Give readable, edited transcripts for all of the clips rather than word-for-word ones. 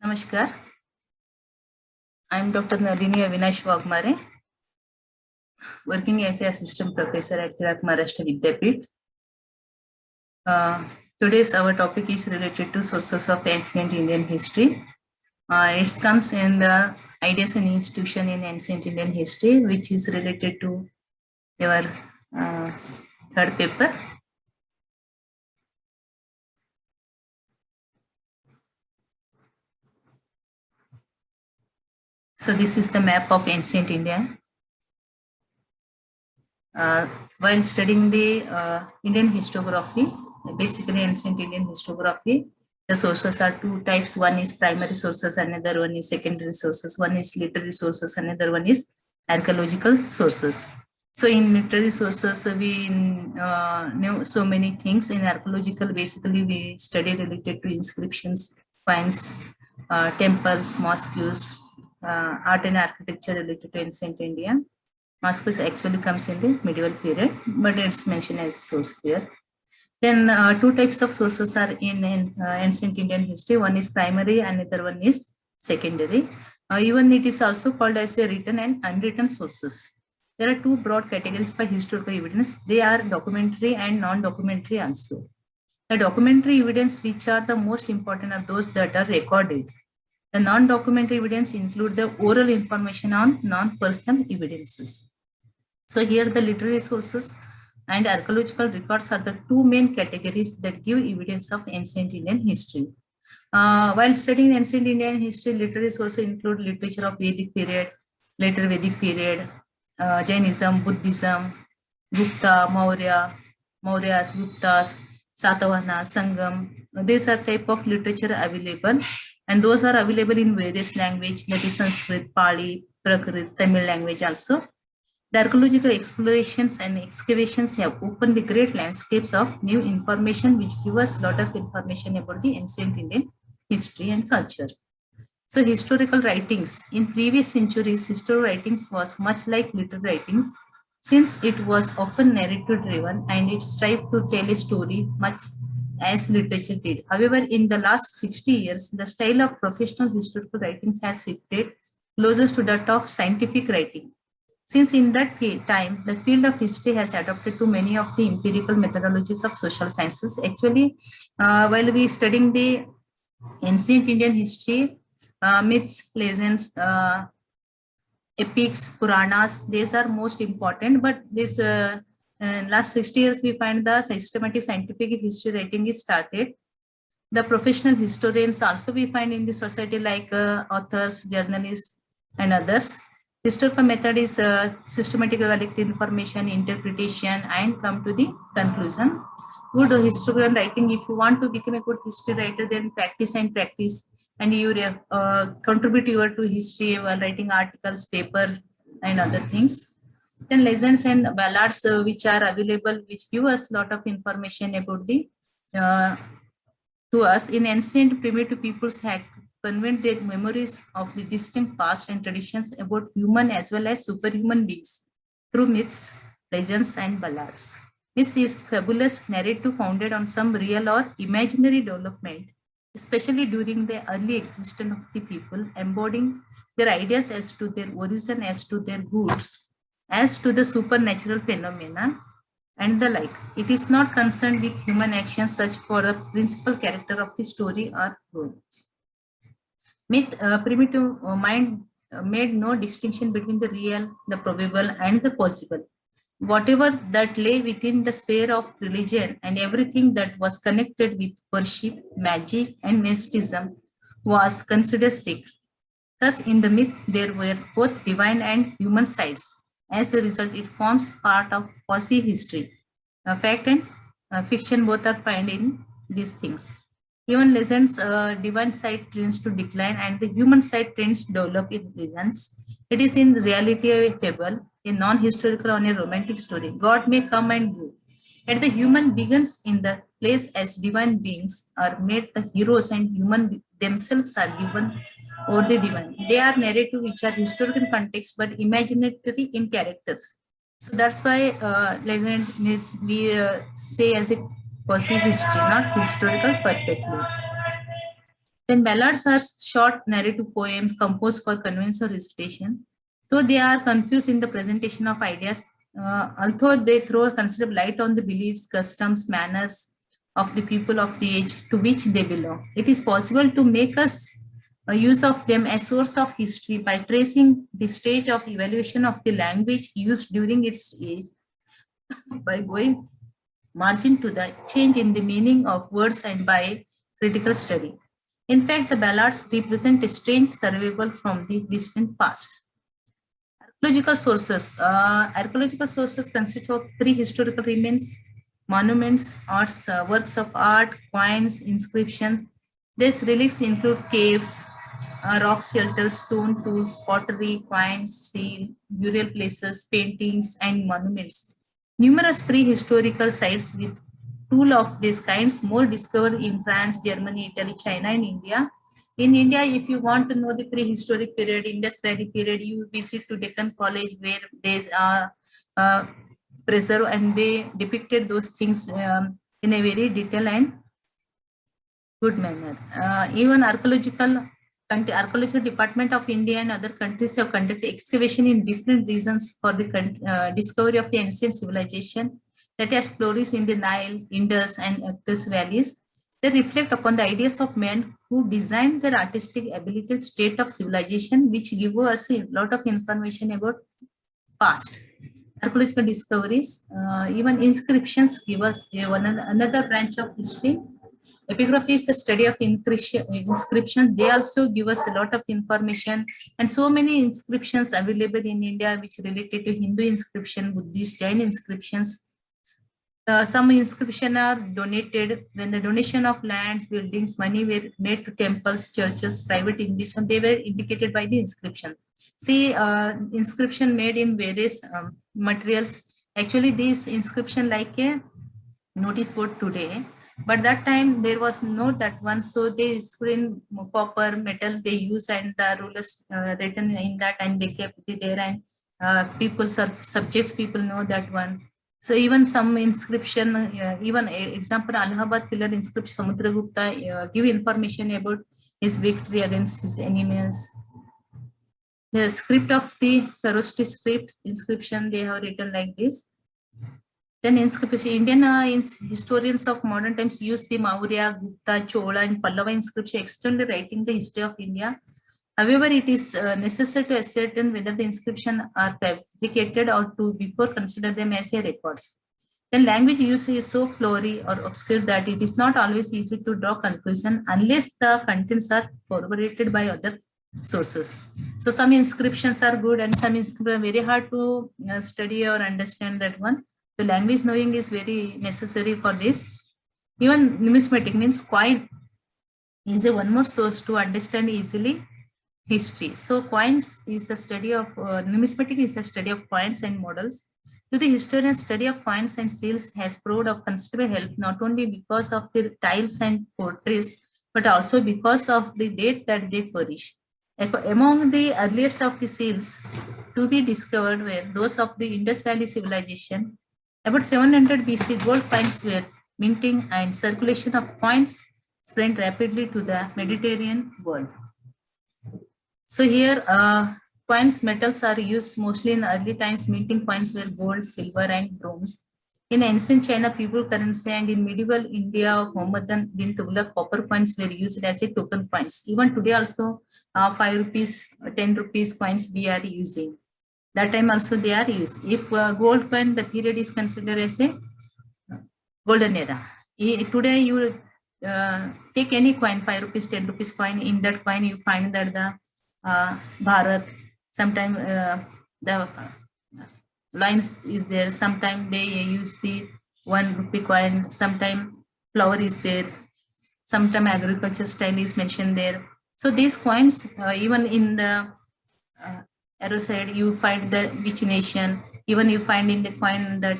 Namaskar. I am Dr. Nalini Avinash Wagmare, working as a assistant professor at Kirat Maharashtra Vidyapith. Today's our topic is related to sources of ancient Indian history. It comes in the ideas and institution in ancient Indian history, which is related to your third paper. So this is the map of ancient India. While studying the Indian historiography, basically ancient Indian historiography, the sources are two types. One is primary sources, another one is secondary sources. One is literary sources, another one is archaeological sources. So in literary sources, we know so many things. In archaeological, basically we study related to inscriptions, finds, temples, mosques, art and architecture related to ancient India. Moscow actually comes in the medieval period, but it's mentioned as a source here. Then two types of sources are in ancient Indian history. One is primary, and another one is secondary. Even it is also called as a written and unwritten sources. There are two broad categories by historical evidence. They are documentary and non-documentary also. The documentary evidence, which are the most important, are those that are recorded. The non-documentary evidence include the oral information on non-personal evidences. So here the literary sources and archaeological records are the two main categories that give evidence of ancient Indian history. While studying ancient Indian history, literary sources include literature of Vedic period, later Vedic period, Jainism, Buddhism, Gupta, Mauryas, Guptas, Satavahana, Sangam. These are type of literature available, and those are available in various language, that is Sanskrit, Pali, Prakrit, Tamil language also. The archaeological explorations and excavations have opened the great landscapes of new information, which give us a lot of information about the ancient Indian history and culture. So historical writings in previous centuries, historical writings was much like literary writings, since it was often narrative driven and it strived to tell a story much as literature did. However, in the last 60 years, the style of professional historical writings has shifted closer to that of scientific writing. Since in that time, the field of history has adopted to many of the empirical methodologies of social sciences. Actually, while we studying the ancient Indian history, myths, legends, epics, Puranas, these are most important. But this last 60 years, we find the systematic scientific history writing is started. The professional historians also we find in the society like authors, journalists, and others. Historical method is systematic collect information, interpretation, and come to the conclusion. Good historical writing, if you want to become a good history writer, then practice and practice, and you contribute your to history while writing articles, paper, and other things. Then legends and ballads, which are available, which give us a lot of information about the uh, to us in ancient primitive peoples had conveyed their memories of the distant past and traditions about human as well as superhuman beings through myths, legends, and ballads. Myths is fabulous narrative founded on some real or imaginary development, especially during the early existence of the people, embodying their ideas as to their origin, as to their roots, as to the supernatural phenomena, and the like. It is not concerned with human actions such for the principal character of the story or roles. Myth, primitive mind made no distinction between the real, the probable, and the possible. Whatever that lay within the sphere of religion and everything that was connected with worship, magic, and mysticism was considered sacred. Thus, in the myth, there were both divine and human sides. As a result, it forms part of quasi history. Fact and fiction both are found in these things. Even legends, divine side tends to decline and the human side tends to develop in legends. It is in reality a fable, a non-historical or a romantic story. God may come and go. Yet the human begins in the place as divine beings are made the heroes and human themselves are given over the divine. They are narrative which are historical in context but imaginary in characters. So that's why legend is we say as a quasi history, not historical perfectly. Then ballads are short narrative poems composed for conveyance or recitation. Though they are confused in the presentation of ideas, although they throw a considerable light on the beliefs, customs, manners of the people of the age to which they belong. It is possible to make us use of them as source of history by tracing the stage of evaluation of the language used during its age, by going margin to the change in the meaning of words and by critical study. In fact, the ballads represent a strange survival from the distant past. Archaeological sources. Archaeological sources consist of prehistorical remains, monuments, arts, works of art, coins, inscriptions. These relics include caves, rock shelters, stone tools, pottery, coins, seal, burial places, paintings, and monuments. Numerous prehistorical sites with tool of these kinds more discovered in France, Germany, Italy, China, and India. In India, if you want to know the prehistoric period, Indus Valley period, you visit to Deccan College where they are preserved and they depicted those things in a very detailed and good manner. Even archaeological department of India and other countries have conducted excavation in different regions for the discovery of the ancient civilization that has flourished in the Nile, Indus, and Indus valleys. They reflect upon the ideas of men who designed their artistic ability state of civilization, which give us a lot of information about past. Archaeological discoveries, even inscriptions give us another branch of history. Epigraphy is the study of inscription. They also give us a lot of information, and so many inscriptions available in India which related to Hindu inscription, Buddhist, Jain inscriptions. Some inscriptions are donated when the donation of lands, buildings, money were made to temples, churches, private institutions. They were indicated by the inscription. See, inscription made in various materials. Actually, this inscription like a notice board today, but that time there was no that one. So they screen copper, metal they use, and the rulers written in that, and they kept it there, and people subjects people know that one. So even some inscription, even example, Allahabad pillar inscription, Samudragupta give information about his victory against his enemies. The script of the Kharoshthi script inscription, they have written like this. Then inscription, Indian historians of modern times use the Maurya, Gupta, Chola, and Pallava inscription externally writing the history of India. However, it is necessary to ascertain whether the inscriptions are fabricated or to before consider them as a records. Then language use is so flowery or obscure that it is not always easy to draw conclusion unless the contents are corroborated by other sources. So some inscriptions are good and some inscriptions are very hard to study or understand that one. The language knowing is very necessary for this. Even numismatic means coin is a one more source to understand easily history. So coins is the study of, numismatic is the study of coins and models. To the historian, study of coins and seals has proved of considerable help, not only because of the tiles and portraits, but also because of the date that they furnish. Among the earliest of the seals to be discovered were those of the Indus Valley civilization. About 700 BC, gold coins were minting and circulation of coins spread rapidly to the Mediterranean world. So here, coins, metals are used mostly in early times. Minting coins were gold, silver, and bronze. In ancient China, people currency, and in medieval India of Muhammadan bin Tughlaq, copper coins were used as a token coins. Even today also, 5 rupees, 10 rupees coins we are using. That time also they are used. If gold coin, the period is considered as a golden era. Today you take any coin, 5 rupees, 10 rupees coin. In that coin, you find that the Bharat, sometimes the lines is there, sometimes they use the 1 rupee coin, sometimes flower is there, sometimes agriculture style is mentioned there. So these coins, even in the arrow side, you find the which nation, even you find in the coin that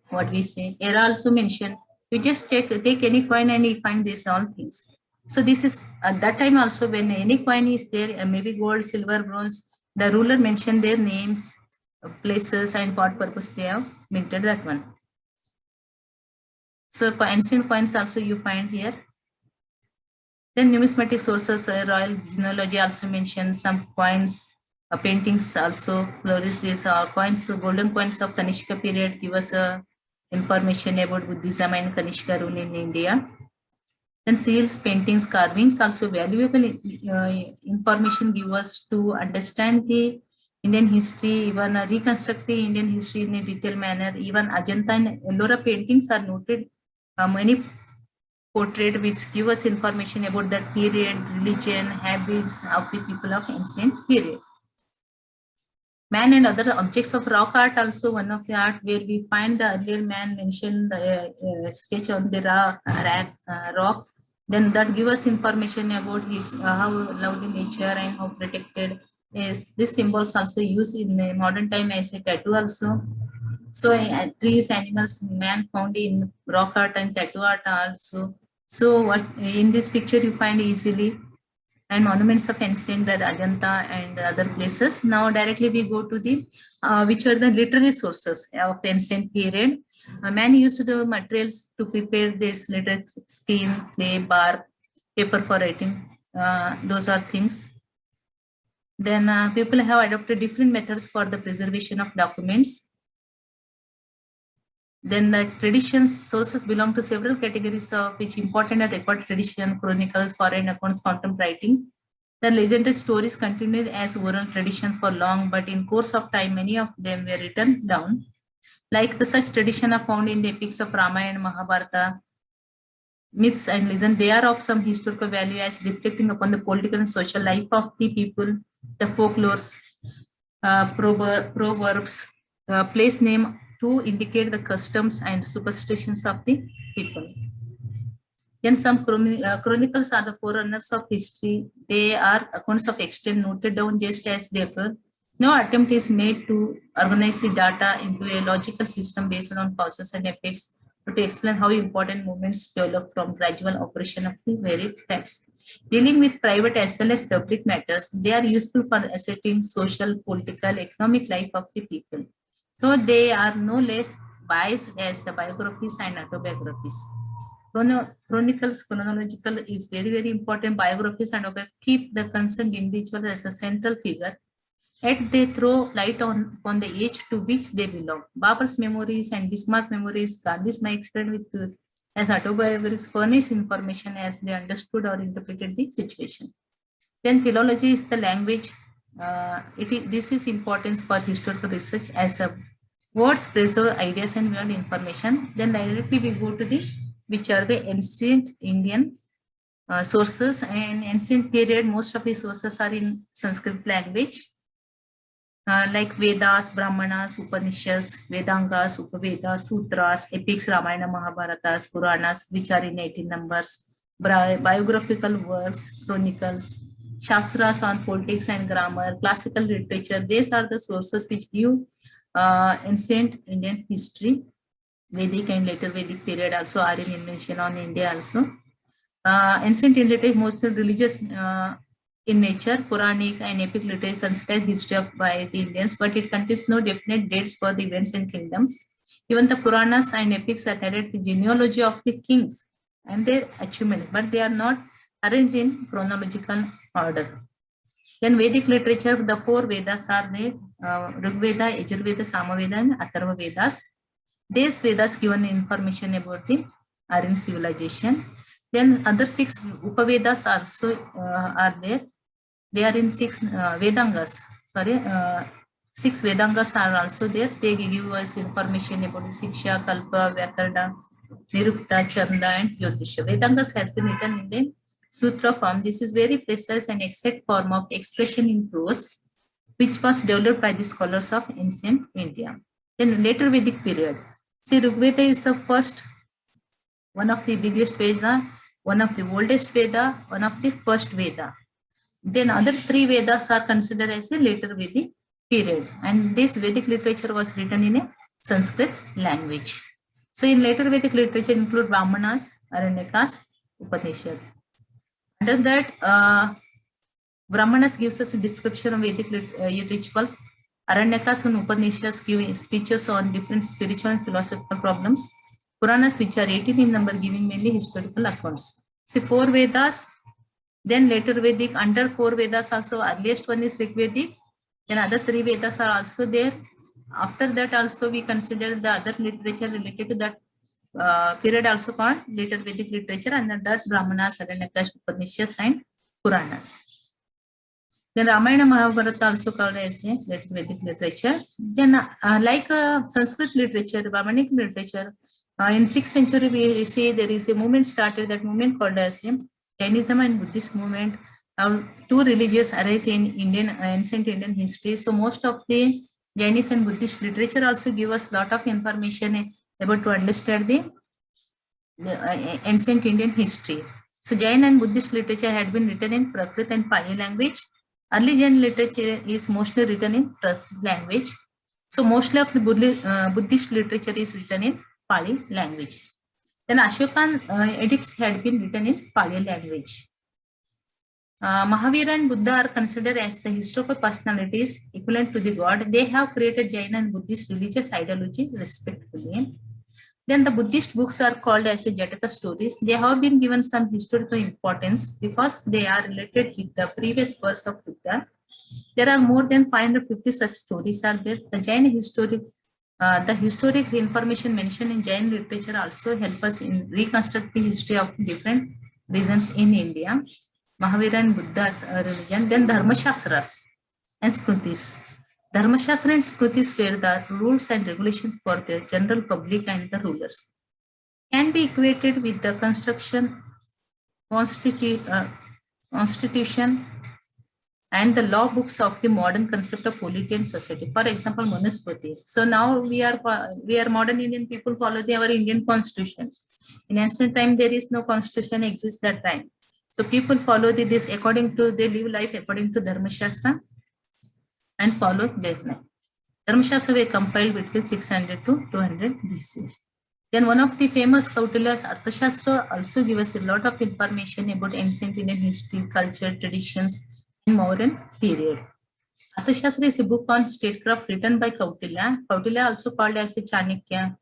what we say, era also mentioned. You just take any coin and you find these all things. So this is at that time also when any coin is there, maybe gold, silver, bronze, the ruler mentioned their names, places, and what purpose they have minted that one. So ancient coins also you find here. Then numismatic sources, royal genealogy also mentioned, some coins, paintings also flourish. These are coins, golden coins of Kanishka period give us information about Buddhism and Kanishka rule in India. Then seals, paintings, carvings also valuable information give us to understand the Indian history, even reconstruct the Indian history in a detailed manner. Even Ajanta and Ellora paintings are noted many portrait which give us information about that period, religion, habits of the people of ancient period. Man and other objects of rock art also one of the art where we find the earlier man mentioned sketch on the rock. Then that give us information about his how love the nature and how protected is. This symbols also used in the modern time as a tattoo also. So trees, animals, man found in rock art and tattoo art also. So what in this picture you find easily and monuments of ancient, the Ajanta and other places. Now directly we go to the which are the literary sources of ancient period. Man used the materials to prepare this literary skin, clay, bark, paper for writing. Those are things. Then people have adopted different methods for the preservation of documents. Then the traditions sources belong to several categories of which important are record tradition, chronicles, foreign accounts, contempt writings. The legendary stories continued as oral tradition for long, but in course of time, many of them were written down. Like the such tradition are found in the epics of Ramayana and Mahabharata, myths and legends. They are of some historical value as reflecting upon the political and social life of the people. The folklores, proverbs, place name to indicate the customs and superstitions of the people. Then some chronicles are the forerunners of history. They are accounts of extent noted down just as they occur. No attempt is made to organize the data into a logical system based on causes and effects, but to explain how important movements develop from gradual operation of the varied facts. Dealing with private as well as public matters, they are useful for ascertaining social, political, economic life of the people. So they are no less biased as the biographies and autobiographies. Chronicles, chronological is very, very important. Biographies and keep the concerned individual as a central figure. Yet they throw light upon the age to which they belong. Babur's memories and Bismarck memories, Gandhi's my experience with as autobiographies furnish information as they understood or interpreted the situation. Then philology is the language. This is important for historical research as the words preserve ideas and beyond information. Then directly we go to the which are the ancient Indian sources. And ancient period, most of the sources are in Sanskrit language, like Vedas, Brahmanas, Upanishads, Vedangas, Upavedas, Sutras, epics, Ramayana, Mahabharatas, Puranas, which are in 18 numbers, biographical works, chronicles, Shastras on politics and grammar, classical literature. These are the sources which give ancient Indian history. Vedic and later Vedic period also are in mention on India also. Ancient India is mostly religious in nature. Puranic and epic literature considered history by the Indians, but it contains no definite dates for the events and kingdoms. Even the Puranas and epics narrate the genealogy of the kings and their achievements, but they are not arranged in chronological order. Then Vedic literature, the 4 Vedas are there, Rig Veda, Yajurveda, Samaveda and Atharva Vedas. These Vedas given information about the Aryan civilization. Then other 6 Upavedas also are there. They are in 6 Vedangas. 6 Vedangas are also there. They give us information about the Siksha, Kalpa, Vyakarna, Nirukta, Chanda and Jyotisha. Vedangas has been written in the Sutra form. This is very precise and exact form of expression in prose, which was developed by the scholars of ancient India. Then later Vedic period. See, Rigveda is the first, one of the biggest Veda, one of the oldest Veda, one of the first Veda. Then other 3 Vedas are considered as a later Vedic period. And this Vedic literature was written in a Sanskrit language. So in later Vedic literature include Brahmanas, Aranyakas, Upanishad. Under that, Brahmanas gives us a description of Vedic rituals. Aranyakas and Upanishads give speeches on different spiritual and philosophical problems. Puranas, which are 18 in number, giving mainly historical accounts. See, 4 Vedas Then later Vedic, under 4 Vedas also, earliest one is Rig Vedic. Then other 3 Vedas are also there. After that also we consider the other literature related to that period also called later Vedic literature, and that Brahmanas, Aranyakas, Upanishads and Puranas. Then Ramayana Mahabharata also called as a later Vedic literature. Then like Sanskrit literature, Brahmanic literature, in 6th century we see there is a movement started, that movement called as Jainism and Buddhist movement. Two religions arise in Indian ancient Indian history. So most of the Jainis and Buddhist literature also give us lot of information about to understand the ancient Indian history. So Jain and Buddhist literature had been written in Prakrit and Pali language. Early Jain literature is mostly written in Prakrit language. So mostly of the Buddhist literature is written in Pali language. Then Ashokan edicts had been written in Pali language. Mahavira and Buddha are considered as the historical personalities equivalent to the god. They have created Jain and Buddhist religious ideology respectively. Then the Buddhist books are called as Jataka stories. They have been given some historical importance because they are related with the previous verse of Buddha. There are more than 550 such stories are there. The Jain historic information mentioned in Jain literature also help us in reconstruct the history of different regions in India. Mahavira and Buddha's religion. Then Dharmashastras and Smritis. Dharmashastra and Smritis were the rules and regulations for the general public and the rulers. Can be equated with the constitution and the law books of the modern concept of polity and society. For example, Manusmriti. So now we are modern Indian people follow our Indian constitution. In ancient time, there is no constitution exists that time. So people follow this according to, they live life according to Dharmashastra and follow their life. Dharmashastra were compiled between 600 to 200 BC. Then one of the famous Kautilya's Arthashastra also gives us a lot of information about ancient Indian history, culture, traditions, and Mauryan period. Arthashastra is a book on statecraft written by Kautilya. Kautilya also called as a Chanakya.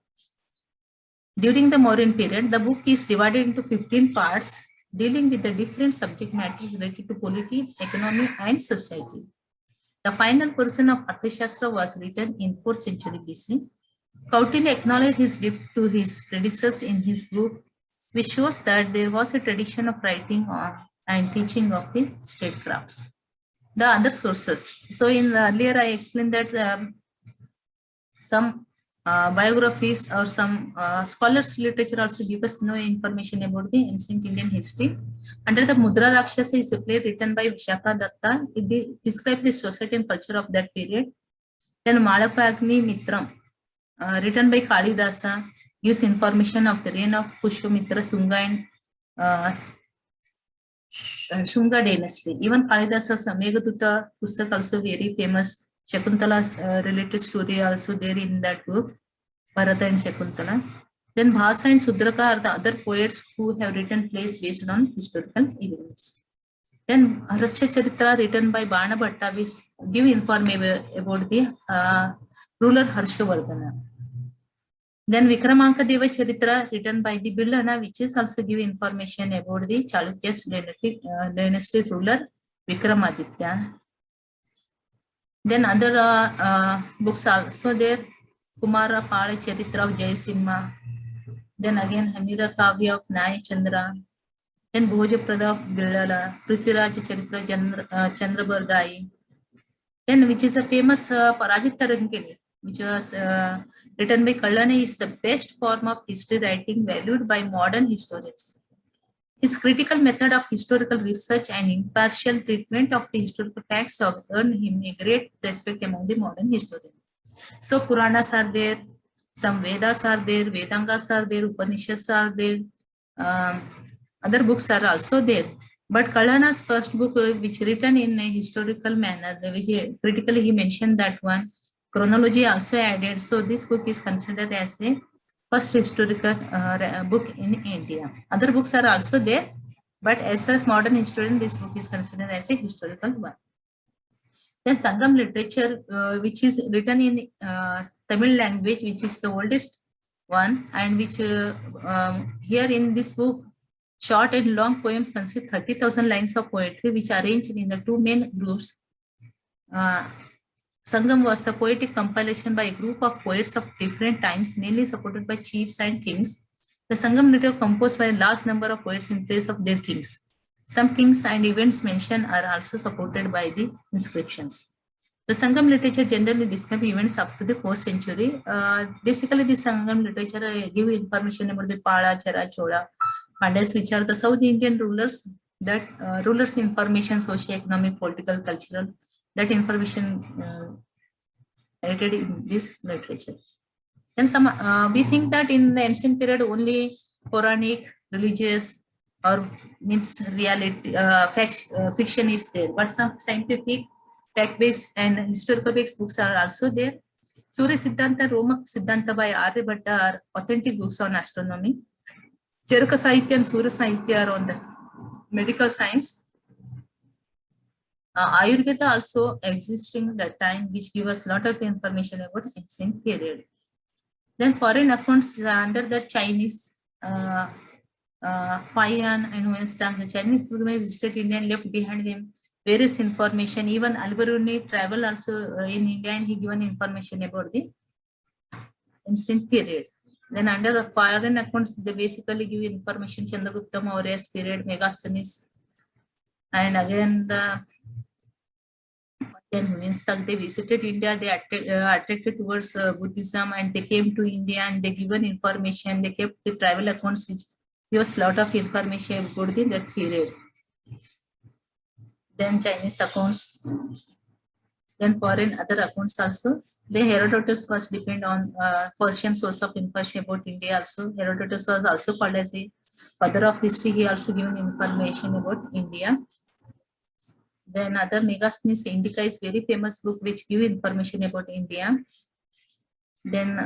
During the Mauryan period, the book is divided into 15 parts, dealing with the different subject matters related to polity, economy, and society. The final portion of Arthashastra was written in 4th century BC. Kautilya acknowledged his debt to his predecessors in his book, which shows that there was a tradition of writing on and teaching of the statecrafts. The other sources. So in earlier I explained that some biographies or some scholars literature also give us no information about the ancient Indian history. Under the Mudra Rakshasa is a play written by Vishaka Datta. It describes the society and culture of that period. Then Malapagni Mitram, written by Kalidasa, gives information of the reign of Pushyamitra, Sunga and Shunga dynasty. Even Kalidasa's Meghaduta Pustak also very famous. Shakuntala's related story also there in that book, Bharata and Shakuntala. Then Bhasa and Sudraka are the other poets who have written plays based on historical events. Then Harashya Charitra written by Bana Bhatta which give information about the ruler Harshavardhana. Then Vikramanka Deva Charitra written by the Billana, which is also give information about the Chalukya's dynasty ruler Vikramaditya. Then other books also there, Kumara Pala Charitra of Jayasimha. Then again Hamira Kavya of Naya Chandra. Then Bhojaprada of Billala, Prithviraj Charitra Chandrabardai. Then which is a famous Parajita Rankini, which was written by Kallana, is the best form of history writing valued by modern historians. His critical method of historical research and impartial treatment of the historical facts have earned him a great respect among the modern historians. So Puranas are there, some Vedas are there, Vedangas are there, Upanishads are there, other books are also there. But Kallana's first book, which written in a historical manner, which critically he mentioned that one, chronology also added. So this book is considered as a first historical book in India. Other books are also there, but as far as modern historian, this book is considered as a historical one. Then Sangam literature, which is written in Tamil language, which is the oldest one, and which here in this book Short and long poems consist 30,000 lines of poetry, which are arranged in the two main groups. Sangam was the poetic compilation by a group of poets of different times, mainly supported by chiefs and kings. The Sangam narrative composed by a large number of poets in place of their kings. Some kings and events mentioned are also supported by the inscriptions. The Sangam literature generally describes events up to the 4th century. Basically, the Sangam literature give information about the Pala, Chera, Chola, Pandyas, which are the South Indian rulers, that rulers' information, socio-economic, political, cultural, that information narrated in this literature. Then we think that in the ancient period only Puranic, religious, or means reality, fiction is there, but some scientific, fact-based and historical-based books are also there. Surya Siddhanta, Romak Siddhanta by Aryabhatta are authentic books on astronomy. Charaka Sahitya and Surya Sahitya are on the medical science. Ayurveda also existing that time, which give us a lot of information about ancient period. Then foreign accounts under the Chinese, Fayan and Winston, the Chinese pilgrims visited India and left behind them various information. Even Al-Biruni travel also in India and he given information about the ancient period. Then under foreign accounts, they basically give information Chandragupta Maurya's period, Megasthenes, and again the they visited India, they attracted towards Buddhism and they came to India and they given information, they kept the travel accounts which gives a lot of information about that period. Then Chinese accounts, then foreign other accounts also. The Herodotus was depend on Persian source of information about India also. Herodotus was also called as a father of history. He also given information about India. Then other Megasthenes Indica is very famous book which give information about India. Then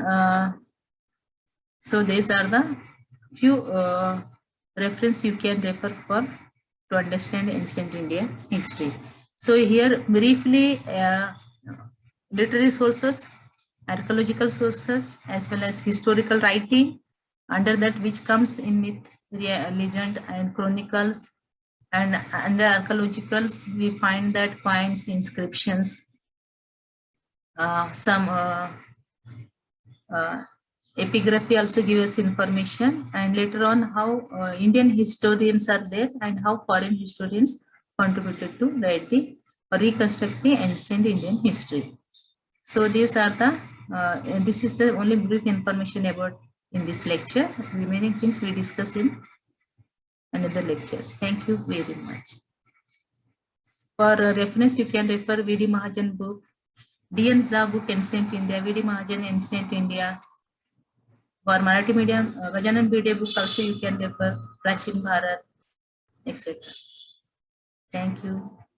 so these are the few reference you can refer for to understand ancient India history. So here briefly literary sources, archaeological sources, as well as historical writing, under that which comes in myth, legend and chronicles. And under archaeologicals, we find that coins, inscriptions, some epigraphy also gives us information, and later on how Indian historians are there and how foreign historians contributed to write the or reconstruct the ancient Indian history. So these are the this is the only brief information about in this lecture. Remaining things we discuss in another lecture. Thank you very much. For reference, you can refer V.D. Mahajan book, D.N. Jha book, Ancient India, V.D. Mahajan, Ancient India. For Marathi medium, Gajanan Bhide book also you can refer, Prachin Bharat, etc. Thank you.